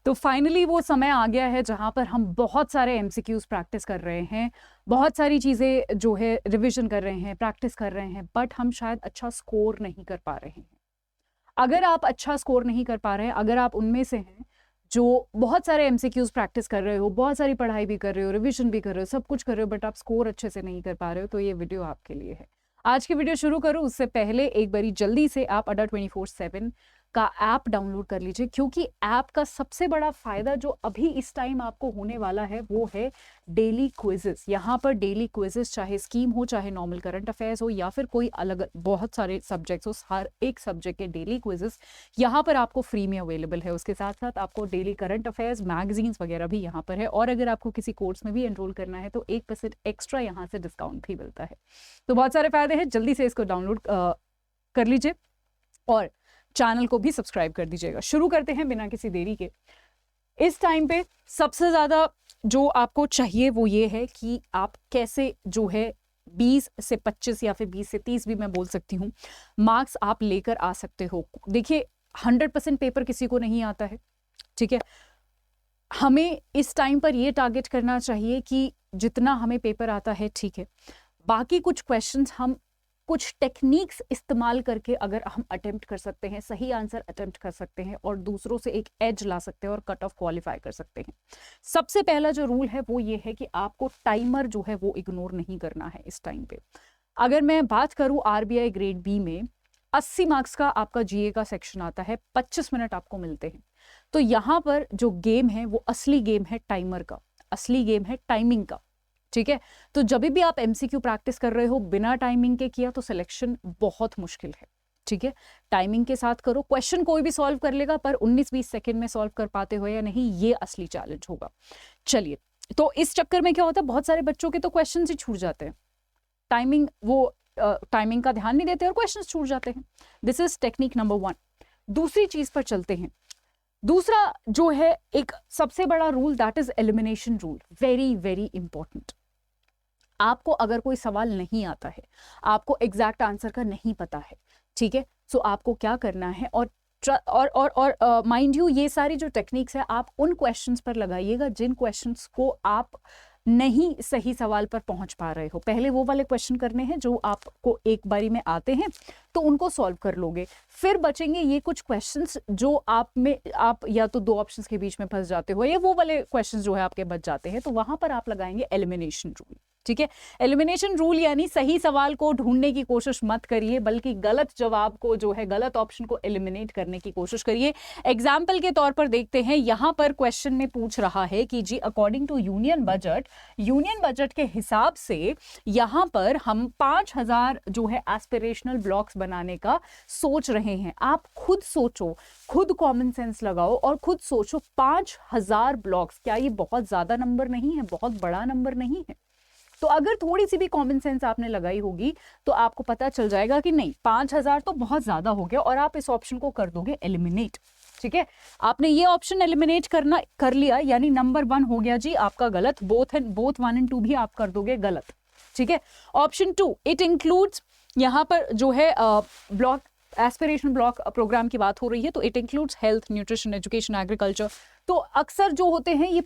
तो फाइनली वो समय आ गया है जहाँ पर हम बहुत सारे एमसीक्यूज प्रैक्टिस कर रहे हैं, बहुत सारी चीज़ें जो है रिवीजन कर रहे हैं, प्रैक्टिस कर रहे हैं, बट हम शायद अच्छा स्कोर नहीं कर पा रहे हैं। अगर आप अच्छा स्कोर नहीं कर पा रहे हैं, अगर आप उनमें से हैं जो बहुत सारे एमसीक्यूज प्रैक्टिस कर रहे हो, बहुत सारी पढ़ाई भी कर रहे हो, रिवीजन भी कर रहे हो, सब कुछ कर रहे हो, बट आप स्कोर अच्छे से नहीं कर पा रहे हो, तो ये वीडियो आपके लिए है। आज की वीडियो शुरू करूँ उससे पहले एक बारी जल्दी से आप अड्डा 24/7 का ऐप डाउनलोड कर लीजिए, क्योंकि ऐप का सबसे बड़ा फायदा जो अभी इस टाइम आपको होने वाला है वो है डेली क्विजेस। यहाँ पर डेली क्विजेस, चाहे स्कीम हो, चाहे नॉर्मल करंट अफेयर्स हो, या फिर कोई अलग बहुत सारे सब्जेक्ट्स हो, हर एक सब्जेक्ट के डेली क्विजेस यहाँ पर आपको फ्री में अवेलेबल है। उसके साथ साथ आपको डेली करंट अफेयर्स मैगजीन्स वगैरह भी यहाँ पर है, और अगर आपको किसी कोर्स में भी एनरोल करना है तो 1% एक्स्ट्रा यहाँ से डिस्काउंट भी मिलता है। तो बहुत सारे फायदे हैं, जल्दी से इसको डाउनलोड कर लीजिए और चैनल को भी सब्सक्राइब कर दीजिएगा। शुरू करते हैं बिना किसी देरी के। इस टाइम पे सबसे ज़्यादा जो आपको चाहिए वो ये है कि आप कैसे जो है 20 से 25 या फिर 20 से 30 भी मैं बोल सकती हूँ मार्क्स आप लेकर आ सकते हो। देखिए 100% पेपर किसी को नहीं आता है, ठीक है। हमें इस टाइम पर ये टारगेट करना चाहिए कि जितना हमें पेपर आता है ठीक है, बाकी कुछ क्वेश्चंस हम कुछ टेक्निक्स इस्तेमाल करके अगर हम अटेम्प्ट कर सकते हैं, सही आंसर अटेम्प्ट कर सकते हैं और दूसरों से एक एज ला सकते हैं और कट ऑफ क्वालिफाई कर सकते हैं। सबसे पहला जो रूल है वो ये है कि आपको टाइमर जो है वो इग्नोर नहीं करना है इस टाइम पे। अगर मैं बात करूं आरबीआई ग्रेड बी में 80 मार्क्स का आपका जीए का सेक्शन आता है, 25 मिनट आपको मिलते हैं। तो यहाँ पर जो गेम है वो असली गेम है टाइमर का, असली गेम है टाइमिंग का, ठीक है। तो जब भी आप एमसीक्यू प्रैक्टिस कर रहे हो बिना टाइमिंग के किया तो सिलेक्शन बहुत मुश्किल है, ठीक है। टाइमिंग के साथ करो, क्वेश्चन कोई भी सॉल्व कर लेगा, पर 19-20 सेकंड में सॉल्व कर पाते हो या नहीं, ये असली चैलेंज होगा। चलिए, तो इस चक्कर में क्या होता है, बहुत सारे बच्चों के तो क्वेश्चन ही छूट जाते हैं, टाइमिंग का ध्यान नहीं देते और क्वेश्चन छूट जाते हैं। This is technique number 1। दूसरी चीज पर चलते हैं। दूसरा जो है एक सबसे बड़ा rule, that is elimination rule. Very very important. आपको अगर कोई सवाल नहीं आता है, आपको एग्जैक्ट आंसर का नहीं पता है, ठीक है, सो आपको क्या करना है, और माइंड यू ये सारी जो टेक्निक्स है आप उन क्वेश्चंस पर लगाइएगा जिन क्वेश्चंस को आप नहीं सही सवाल पर पहुंच पा रहे हो। पहले वो वाले क्वेश्चन करने हैं जो आपको एक बारी में आते हैं, तो उनको सॉल्व कर लोगे। फिर बचेंगे ये कुछ क्वेश्चंस जो आप या तो दो ऑप्शंस के बीच में फंस जाते हो, या वो वाले क्वेश्चंस जो है आपके बच जाते हैं, तो वहां पर आप लगाएंगे एलिमिनेशन रूल, ठीक है। एलिमिनेशन रूल यानी सही सवाल को ढूंढने की कोशिश मत करिए, बल्कि गलत जवाब को जो है, गलत ऑप्शन को एलिमिनेट करने की कोशिश करिए। एग्जाम्पल के तौर पर देखते हैं, यहां पर क्वेश्चन में पूछ रहा है कि जी अकॉर्डिंग टू यूनियन बजट के हिसाब से यहां पर हम 5000 जो है एस्पिरेशनल ब्लॉक्स बनाने का सोच रहे हैं। आप खुद सोचो, खुद कॉमन सेंस लगाओ और खुद सोचो 5000 ब्लॉक्स, क्या ये बहुत ज्यादा नंबर नहीं है, बहुत बड़ा नंबर नहीं है? तो अगर थोड़ी सी भी कॉमन सेंस आपने लगाई होगी तो आपको पता चल जाएगा कि नहीं, 5000 तो बहुत ज्यादा हो गया, और आप इस ऑप्शन को कर दोगे एलिमिनेट, ठीक है। आपने ये ऑप्शन एलिमिनेट कर लिया, यानी नंबर 1 हो गया जी आपका गलत, बोथ 1 एंड 2 भी आप कर दोगे गलत, ठीक है। ऑप्शन 2, इट इंक्लूड्स, यहाँ पर जो है ब्लॉक एस्पिरेशन ब्लॉक प्रोग्राम की बात हो रही है, तो it includes health, nutrition, education, agriculture. तो अक्सर जो होते हैं ये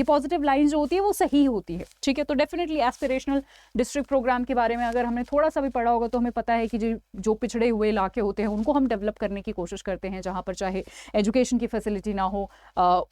पॉजिटिव लाइन जो होती है वो सही होती है, ठीक है। तो डेफिनेटली एस्पिरेशनल डिस्ट्रिक्ट प्रोग्राम के बारे में अगर हमने थोड़ा सा भी पढ़ा होगा तो हमें पता है कि जो पिछड़े हुए इलाके होते हैं उनको हम डेवलप करने की कोशिश करते हैं, जहाँ पर चाहे एजुकेशन की फैसिलिटी ना हो,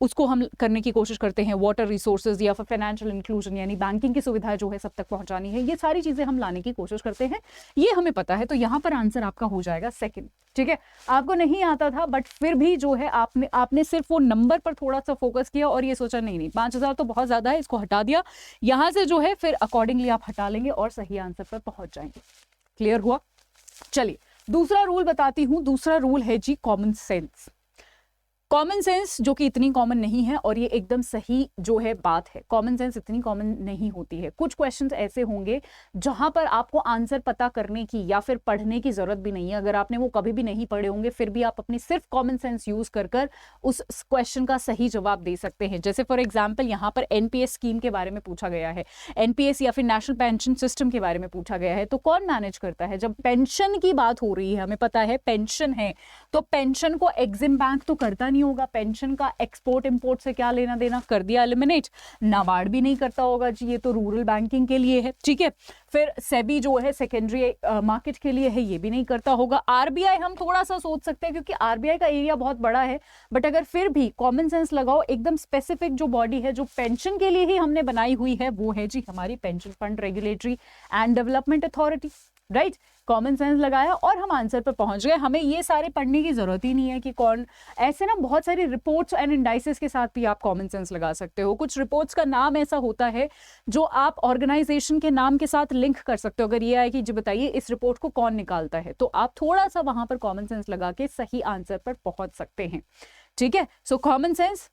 उसको हम करने की कोशिश करते हैं। वाटर रिसोर्सेज या फिर फाइनेंशियल इंक्लूजन यानी बैंकिंग की सुविधाएं जो है सब तक पहुंचानी है, ये सारी चीजें हम लाने की कोशिश करते हैं, ये हमें पता है। तो यहाँ पर आंसर आपका हो जाएगा सेकेंड, ठीक है। आपको नहीं आता था बट फिर भी जो है आपने सिर्फ वो नंबर पर थोड़ा सा फोकस किया और ये सोचा नहीं 5000 तो बहुत ज्यादा है, इसको हटा दिया। यहां से जो है फिर अकॉर्डिंगली आप हटा लेंगे और सही आंसर पर पहुंच जाएंगे। क्लियर हुआ? चलिए दूसरा रूल बताती हूं। दूसरा रूल है जी कॉमन सेंस। कॉमन सेंस जो कि इतनी कॉमन नहीं है, और ये एकदम सही जो है बात है, कॉमन सेंस इतनी कॉमन नहीं होती है। कुछ क्वेश्चंस ऐसे होंगे जहां पर आपको आंसर पता करने की या फिर पढ़ने की जरूरत भी नहीं है। अगर आपने वो कभी भी नहीं पढ़े होंगे फिर भी आप अपनी सिर्फ कॉमन सेंस यूज कर उस क्वेश्चन का सही जवाब दे सकते हैं। जैसे फॉर एग्जाम्पल यहाँ पर एनपीएस स्कीम के बारे में पूछा गया है, एनपीएस या फिर नेशनल पेंशन सिस्टम के बारे में पूछा गया है, तो कौन मैनेज करता है? जब पेंशन की बात हो रही है, हमें पता है पेंशन है, तो पेंशन को एग्जिम बैंक तो करता नहीं नहीं होगा, पेंशन का एक्सपोर्ट इंपोर्ट से क्या लेना देना, कर दिया एलिमिनेट। नाबार्ड भी नहीं करता होगा जी, ये तो रूरल बैंकिंग के लिए है, ठीक है। फिर सेबी जो है सेकेंडरी मार्केट के लिए है, ये भी नहीं करता होगा। आरबीआई हम थोड़ा सा सोच सकते हैं क्योंकि आरबीआई का एरिया बहुत बड़ा है, बट अगर फिर भी कॉमन सेंस लगाओ, एकदम स्पेसिफिक जो बॉडी है जो पेंशन के लिए ही हमने बनाई हुई है वो है जी हमारी pension fund regulatory and development authority, right. Common sense लगाया और हम आंसर पर पहुंच गए। हमें ये सारे पढ़ने की जरूरत ही नहीं है कि कौन, ऐसे ना बहुत सारी रिपोर्ट्स एंड इंडाइसेस के साथ भी आप कॉमन सेंस लगा सकते हो। कुछ रिपोर्ट्स का नाम ऐसा होता है जो आप ऑर्गेनाइजेशन के नाम के साथ लिंक कर सकते हो। अगर ये है कि जी बताइए इस रिपोर्ट को कौन निकालता है, तो आप थोड़ा सा वहां पर कॉमन सेंस लगा के सही आंसर पर पहुंच सकते हैं, ठीक है। सो कॉमन सेंस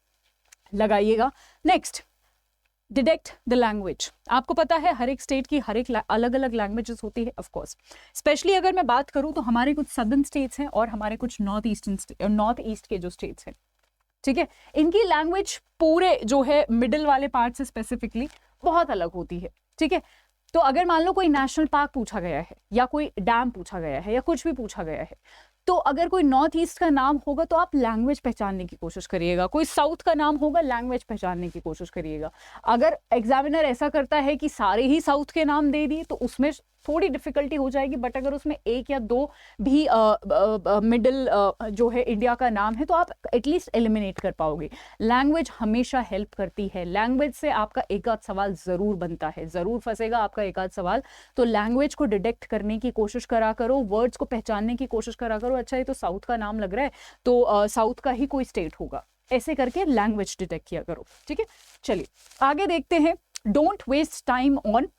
लगाइएगा। Next, detect the language. आपको पता है हर एक स्टेट की हर एक अलग अलग लैंग्वेजेस होती है, ऑफ कोर्स। स्पेशली अगर मैं बात करूं तो हमारे कुछ सदर्न स्टेट्स हैं और हमारे कुछ नॉर्थ ईस्ट के जो स्टेट्स हैं, ठीक है, इनकी लैंग्वेज पूरे जो है मिडिल वाले पार्ट से स्पेसिफिकली बहुत अलग होती है, ठीक है। तो अगर मान लो कोई नेशनल पार्क पूछा गया है या कोई डैम पूछा गया है या कुछ भी पूछा गया है, तो अगर कोई नॉर्थ ईस्ट का नाम होगा तो आप लैंग्वेज पहचानने की कोशिश करिएगा, कोई साउथ का नाम होगा लैंग्वेज पहचानने की कोशिश करिएगा। अगर एग्जामिनर ऐसा करता है कि सारे ही साउथ के नाम दे दिए तो उसमें थोड़ी डिफिकल्टी हो जाएगी, बट अगर उसमें एक या दो भी मिडिल जो है इंडिया का नाम है तो आप एटलीस्ट एलिमिनेट कर पाओगे। लैंग्वेज हमेशा हेल्प करती है, लैंग्वेज से आपका एक आध सवाल जरूर बनता है, जरूर फंसेगा आपका एक आध सवाल। तो लैंग्वेज को डिटेक्ट करने की कोशिश करा करो, वर्ड्स को पहचानने की कोशिश करा करो। अच्छा ये तो साउथ का नाम लग रहा है तो साउथ का ही कोई स्टेट होगा, ऐसे करके लैंग्वेज डिटेक्ट किया करो, ठीक है। चलिए आगे देखते हैं। Don't waste time on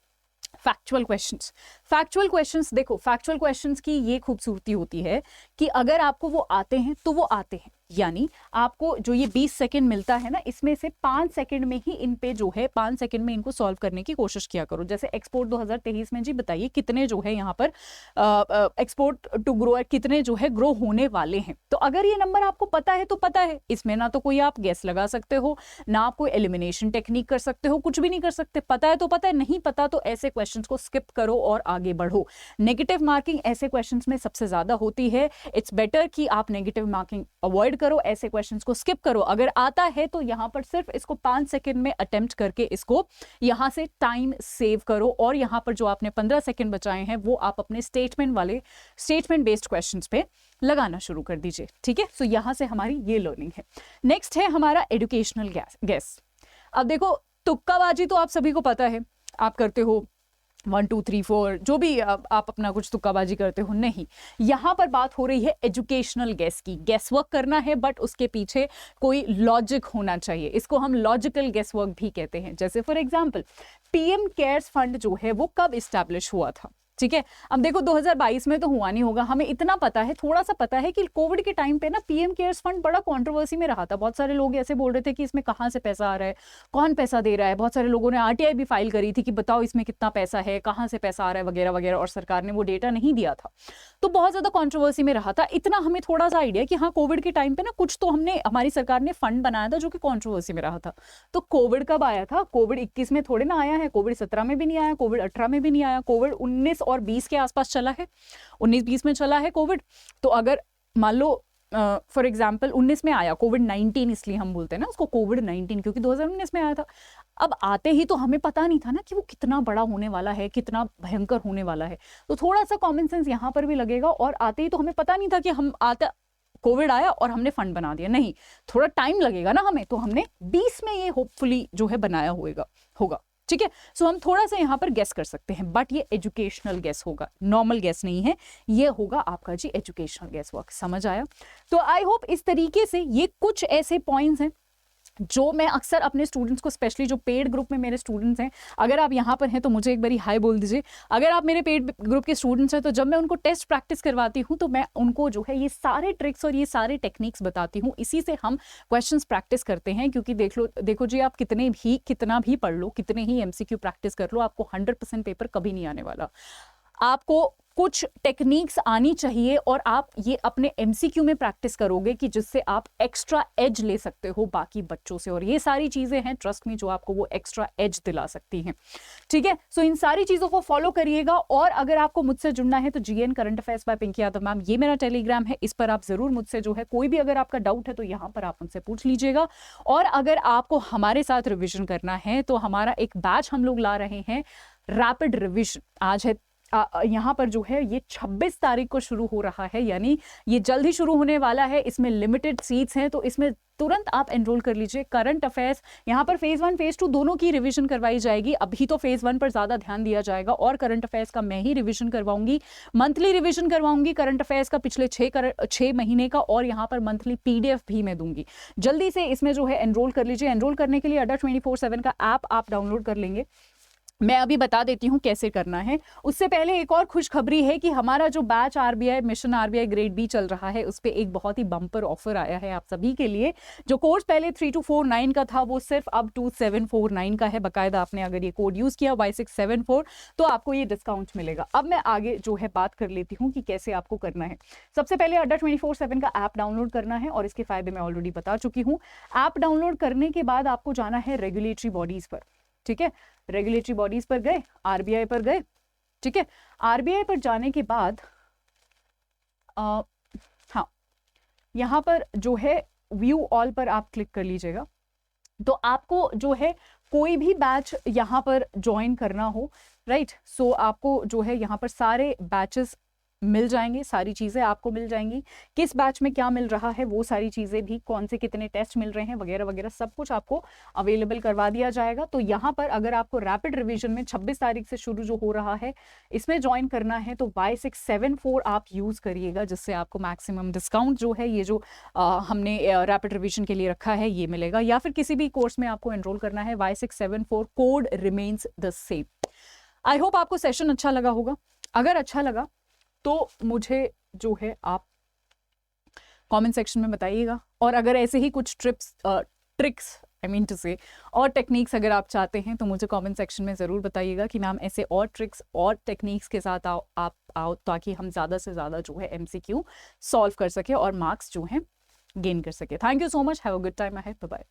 factual questions. Factual questions, देखो फैक्चुअल क्वेश्चंस की ये खूबसूरती होती है कि अगर आपको वो आते हैं तो वो आते हैं, यानी आपको जो ये 20 सेकंड मिलता है ना, इसमें से 5 सेकंड में ही इन पे जो है 5 सेकंड में इनको सॉल्व करने की कोशिश किया करो। जैसे एक्सपोर्ट 2023 में जी बताइए कितने जो है यहाँ पर एक्सपोर्ट टू ग्रो कितने जो है ग्रो होने वाले हैं। तो अगर ये नंबर आपको पता है तो पता है, इसमें ना तो कोई आप गेस लगा सकते हो, ना आप कोई एलिमिनेशन टेक्निक कर सकते हो, कुछ भी नहीं कर सकते। पता है तो पता है, नहीं पता तो ऐसे क्वेश्चन को स्किप करो और आगे बढ़ो। नेगेटिव मार्किंग ऐसे क्वेश्चन में सबसे ज्यादा होती है। इट्स बेटर कि आप नेगेटिव मार्किंग अवॉइड करो, ऐसे क्वेश्चंस को स्किप करो। अगर आता है तो यहां पर सिर्फ इसको 5 सेकंड में अटेम्प्ट करके इसको यहां से टाइम सेव करो और यहां पर जो आपने 15 सेकंड बचाए हैं वो आप अपने स्टेटमेंट बेस्ड क्वेश्चंस पे लगाना शुरू कर दीजिए, ठीक है। सो यहां से हमारी ये लर्निंग है। नेक्स्ट है हमारा एजुकेशनल गेस। अब देखो तुक्काबाजी तो आप सभी को पता है, आप करते हो 1 2 3 4 जो भी आप अपना कुछ तुक्काबाजी करते हो। नहीं, यहां पर बात हो रही है एजुकेशनल गेस की। गेस वर्क करना है बट उसके पीछे कोई लॉजिक होना चाहिए, इसको हम लॉजिकल गेस वर्क भी कहते हैं। जैसे for example PM cares fund जो है वो कब इस्टेब्लिश हुआ था, ठीक है। अब देखो 2022 में तो हुआ नहीं होगा, हमें इतना पता है, थोड़ा सा पता है कि कोविड के टाइम पे ना पीएम केयर्स फंड बड़ा कंट्रोवर्सी में रहा था। बहुत सारे लोग ऐसे बोल रहे थे कि इसमें कहां से पैसा आ रहा है, कौन पैसा दे रहा है। बहुत सारे लोगों ने आरटीआई भी फाइल करी थी कि बताओ इसमें कितना पैसा है, कहां से पैसा आ रहा है वगैरह वगैरह, और सरकार ने वो डेटा नहीं दिया था, तो बहुत ज्यादा कॉन्ट्रोवर्सी में रहा था। इतना हमें थोड़ा सा आइडिया कि हाँ कोविड के टाइम पे ना कुछ तो हमारी सरकार ने फंड बनाया था जो कि कॉन्ट्रोवर्सी में रहा था। तो कोविड कब आया था? कोविड 21 में थोड़े ना आया है, कोविड 17 में भी नहीं आया, कोविड 18 में भी नहीं आया, कोविड 19 और 20 के आसपास चला है, 19-20 में चला है कोविड। तो अगर मान लो फॉर एग्जाम्पल 19 में आया कोविड-19, इसलिए हम बोलते हैं ना उसको कोविड-19 क्योंकि 2019 में आया था। अब आते ही तो हमें पता नहीं था ना कि वो कितना बड़ा होने वाला है, कितना भयंकर होने वाला है। तो थोड़ा सा कॉमन सेंस यहाँ पर भी लगेगा। और आते ही तो हमें पता नहीं था कि हम आता कोविड आया और हमने फंड बना दिया, नहीं, थोड़ा टाइम लगेगा ना हमें, तो हमने 20 में ये होपफुली जो है बनाया होगा, ठीक है। सो हम थोड़ा सा यहाँ पर गेस कर सकते हैं, बट ये एजुकेशनल गेस होगा, नॉर्मल गेस नहीं है, ये होगा आपका जी एजुकेशनल गेस वर्क। समझ आया? तो आई होप इस तरीके से ये कुछ ऐसे पॉइंट्स हैं जो मैं अक्सर अपने स्टूडेंट्स को, स्पेशली जो पेड ग्रुप में मेरे स्टूडेंट्स हैं, अगर आप यहाँ पर हैं तो मुझे एक बारी हाई बोल दीजिए। अगर आप मेरे पेड ग्रुप के स्टूडेंट्स हैं तो जब मैं उनको टेस्ट प्रैक्टिस करवाती हूँ तो मैं उनको जो है ये सारे ट्रिक्स और ये सारे टेक्निक्स बताती हूँ। इसी से हम क्वेश्चंस प्रैक्टिस करते हैं, क्योंकि देखो जी, आप कितना भी पढ़ लो, कितने ही MCQ प्रैक्टिस कर लो, आपको 100% पेपर कभी नहीं आने वाला। आपको कुछ टेक्निक्स आनी चाहिए और आप ये अपने एमसीक्यू में प्रैक्टिस करोगे कि जिससे आप एक्स्ट्रा एज ले सकते हो बाकी बच्चों से, और ये सारी चीजें हैं ट्रस्ट में जो आपको वो एक्स्ट्रा एज दिला सकती हैं, ठीक है। सो इन सारी चीजों को फॉलो करिएगा। और अगर आपको मुझसे जुड़ना है तो GN current affairs by Pinki Yadav ma'am, ये मेरा टेलीग्राम है, इस पर आप जरूर मुझसे जो है कोई भी अगर आपका डाउट है तो यहाँ पर आप मुझसे पूछ लीजिएगा। और अगर आपको हमारे साथ रिविजन करना है तो हमारा एक बैच हम लोग ला रहे हैं, रैपिड रिविजन। आज है यहाँ पर जो है ये 26 तारीख को शुरू हो रहा है, यानी ये जल्द ही शुरू होने वाला है। इसमें लिमिटेड सीट्स हैं तो इसमें तुरंत आप एनरोल कर लीजिए। करंट अफेयर्स यहाँ पर फेज 1 फेज 2 दोनों की रिवीजन करवाई जाएगी। अभी तो फेज 1 पर ज्यादा ध्यान दिया जाएगा और करंट अफेयर्स का मैं ही रिवीजन करवाऊंगी, मंथली रिवीजन करवाऊंगी करंट अफेयर्स का पिछले 6 महीने का, और यहाँ पर मंथली पीडीएफ भी मैं दूंगी। जल्दी से इसमें जो है एनरोल कर लीजिए। एनरोल करने के लिए अड्डा 24/7 का ऐप आप डाउनलोड कर लेंगे। मैं अभी बता देती हूँ कैसे करना है। उससे पहले एक और खुशखबरी है कि हमारा जो batch RBI mission RBI grade B चल रहा है उस पर एक बहुत ही बम्पर ऑफर आया है आप सभी के लिए। जो कोर्स पहले 3249 का था वो सिर्फ अब 2749 का है। बाकायदा आपने अगर ये कोड यूज किया Y674 तो आपको ये डिस्काउंट मिलेगा। अब मैं आगे जो है बात कर लेती हूँ कि कैसे आपको करना है। सबसे पहले अड्डा 24/7 का ऐप डाउनलोड करना है और इसके फायदे मैं ऑलरेडी बता चुकी हूँ। ऐप डाउनलोड करने के बाद आपको जाना है रेगुलेटरी बॉडीज पर, ठीक है। रेगुलेटरी बॉडीज पर गए, आरबीआई पर गए, ठीक है। आरबीआई पर जाने के बाद हाँ, यहां पर जो है व्यू ऑल पर आप क्लिक कर लीजिएगा। तो आपको जो है कोई भी बैच यहां पर ज्वाइन करना हो, राइट, सो आपको जो है यहां पर सारे बैचेस मिल जाएंगे, सारी चीजें आपको मिल जाएंगी। किस बैच में क्या मिल रहा है वो सारी चीजें भी, कौन से कितने टेस्ट मिल रहे हैं वगैरह वगैरह सब कुछ आपको अवेलेबल करवा दिया जाएगा। तो यहाँ पर अगर आपको रैपिड रिवीजन में 26 तारीख से शुरू जो हो रहा है इसमें ज्वाइन करना है तो Y674 आप यूज करिएगा, जिससे आपको मैक्सिमम डिस्काउंट जो है ये जो हमने रैपिड रिवीजन के लिए रखा है ये मिलेगा। या फिर किसी भी कोर्स में आपको एनरोल करना है Y674, code remains the same. I hope आपको सेशन अच्छा लगा होगा। अगर अच्छा लगा तो मुझे जो है आप कमेंट सेक्शन में बताइएगा। और अगर ऐसे ही कुछ ट्रिक्स आई मीन टू से और टेक्निक्स अगर आप चाहते हैं तो मुझे कमेंट सेक्शन में ज़रूर बताइएगा कि मैम ऐसे और ट्रिक्स और टेक्निक्स के साथ आप आओ ताकि हम ज़्यादा से ज़्यादा जो है MCQ सॉल्व कर सके और मार्क्स जो हैं गेन कर सके। Thank you so much, have a good time ahead, bye bye.